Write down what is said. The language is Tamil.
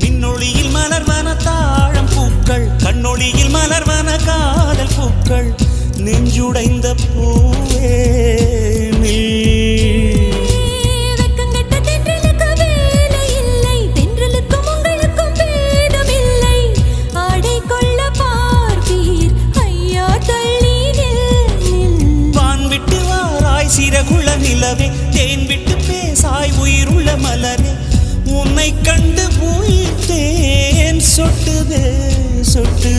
மின்னொளியில் மலர்வன தாழம் பூக்கள், கண்ணொளியில் மலர்வன காதல் பூக்கள், நெஞ்சுடைந்த பூவே சிறகுள்ள நிலவே, தேன் விட்டு பேசாய் உயிருள்ள மலரே, உன்னை கண்டு உயிர் தேன் சொட்டுதே சொட்டு